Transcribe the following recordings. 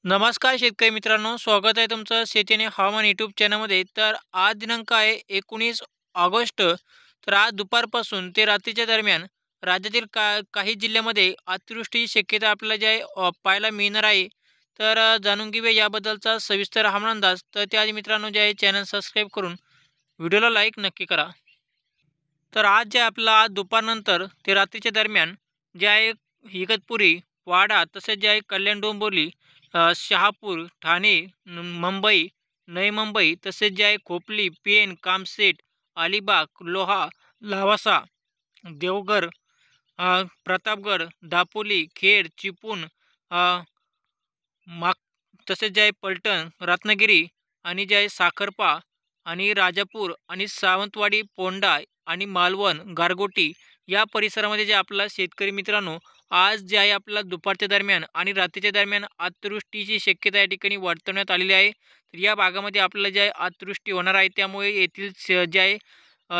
नमस्कार शेतकरी मित्रांनो, स्वागत आहे तुमचं शेती आणि हवामान यूट्यूब चॅनलमध्ये. तर आज दिनांक आहे 19 ऑगस्ट. तर आज दुपारपासून ते रात्रीच्या दरम्यान राज्यातील काही जिल्ह्यामध्ये अतिवृष्टीची शक्यता आपल्याला जे आहे पाहायला मिळणार आहे. तर जाणून घेऊया याबद्दलचा सविस्तर हवामान अंदाज. तर त्याआधी मित्रांनो जे आहे चॅनल सबस्क्राईब करून व्हिडिओला लाईक नक्की करा. तर आज जे आपलं आज दुपारनंतर ते रात्रीच्या दरम्यान जे आहे इगतपुरी, वाडा तसेच जे आहे कल्याण डोंबिवली, शहापूर, ठाणे, मुंबई, नवी मुंबई तसेच जे आहे खोपली, पेण, कामशेत, अलिबाग, लोहा, लावासा, देवघर, प्रतापगड, दापोली, खेड, चिपळूण, अ, माग तसेच जे आहे पलटण, रत्नागिरी आणि जे आहे साखरपा आणि राजापूर आणि सावंतवाडी, पोंडा आणि मालवण, गारगोटी या परिसरामध्ये जे आपला शेतकरी मित्रांनो आज जे आहे आपल्याला दुपारच्या दरम्यान आणि रात्रीच्या दरम्यान अतिवृष्टीची शक्यता या ठिकाणी वर्तवण्यात आलेली आहे. तर या भागामध्ये आपल्याला जे आहे अतिवृष्टी होणार आहे. त्यामुळे येथील जे आहे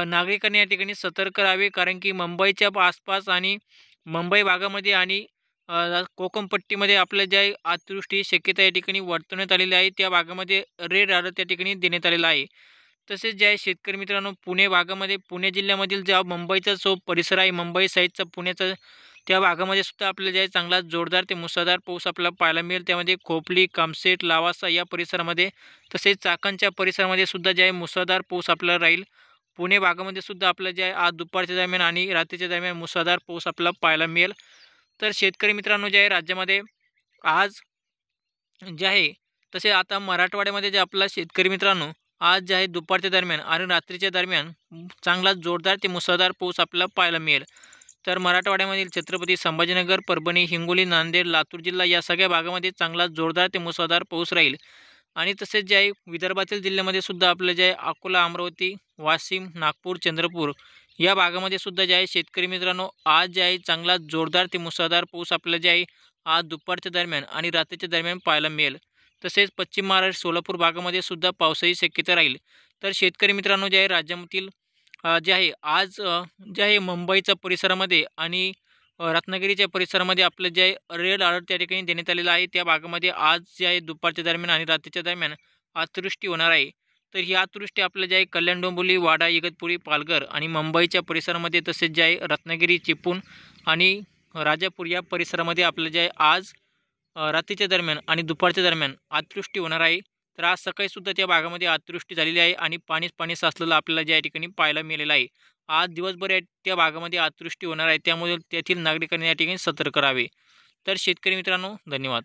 नागरिकांनी या ठिकाणी सतर्क राहावे, कारण की मुंबईच्या आसपास आणि मुंबई भागामध्ये आणि कोकणपट्टीमध्ये आपल्या ज्या अतिवृष्टी शक्यता या ठिकाणी वर्तवण्यात आलेली आहे. त्या भागामध्ये रेड अलर्ट त्या ठिकाणी देण्यात आलेला आहे. तसेच जे आहे शेतकरी मित्रांनो पुणे भागामध्ये पुणे जिल्ह्यामधील ज्या मुंबईचा जो परिसर आहे, मुंबई साईडचा पुण्याचा त्या भागामध्ये सुद्धा आपल्याला जे आहे चांगला जोरदार ते मुसळधार पाऊस आपल्याला पाहायला मिळेल. त्यामध्ये खोपली, कामशेत, लावासा या परिसरामध्ये तसेच चाकणच्या परिसरामध्ये सुद्धा जे आहे मुसळधार पाऊस आपल्याला राहील. पुणे भागामध्ये सुद्धा आपल्याला जे आहे आज दुपारच्या दरम्यान आणि रात्रीच्या दरम्यान मुसळधार पाऊस आपल्याला पाहायला मिळेल. तर शेतकरी मित्रांनो जे आहे राज्यामध्ये आज जे आहे तसे आता मराठवाड्यामध्ये जे आपला शेतकरी मित्रांनो आज जे आहे दुपारच्या दरम्यान आणि रात्रीच्या दरम्यान चांगला जोरदार ते मुसळधार पाऊस आपल्याला पाहायला मिळेल. तर मराठवाड्यामधील छत्रपती संभाजीनगर, परभणी, हिंगोली, नांदेड, लातूर जिल्हा या सगळ्या भागामध्ये चांगला जोरदार ते मुसळधार पाऊस राहील. आणि तसेच जे आहे विदर्भातील जिल्ह्यामध्ये सुद्धा आपलं जे आहे अकोला, अमरावती, वाशिम, नागपूर, चंद्रपूर या भागामध्ये सुद्धा जे आहे शेतकरी मित्रांनो आज जे आहे चांगला जोरदार ते मुसळधार पाऊस आपल्याला जे आहे आज दुपारच्या दरम्यान आणि रात्रीच्या दरम्यान पाहायला मिळेल. तसेच पश्चिम महाराष्ट्र, सोलापूर भागामध्ये सुद्धा पावसाची शक्यता राहील. तर शेतकरी मित्रांनो जे आहे राज्यामधील जे आहे आज जे आहे मुंबईच्या परिसरामध्ये आणि रत्नागिरीच्या परिसरामध्ये आपलं जे आहे रेड अलर्ट त्या ठिकाणी देण्यात आलेला आहे. त्या भागामध्ये आज जे आहे दुपारच्या दरम्यान आणि रात्रीच्या दरम्यान अतिवृष्टी होणार आहे. तर ही अतिवृष्टी आपल्या जे आहे कल्याण डोंबिवली, वाडा, इगतपुरी, पालघर आणि मुंबईच्या परिसरामध्ये तसेच जे आहे रत्नागिरी, चिपळूण आणि राजापूर या परिसरामध्ये आपलं जे आहे आज रात्रीच्या दरम्यान आणि दुपारच्या दरम्यान अतिवृष्टी होणार आहे. तर आज सकाळीसुद्धा त्या भागामध्ये अतिवृष्टी झालेली आहे आणि पाणीच पाणी साचलेलं आपल्याला ज्या ठिकाणी पाहायला मिळालेलं आहे. आज दिवसभर त्या भागामध्ये अतिवृष्टी होणार आहे. त्यामुळे तेथील नागरिकांनी या ठिकाणी सतर्क राहावे. तर शेतकरी मित्रांनो धन्यवाद.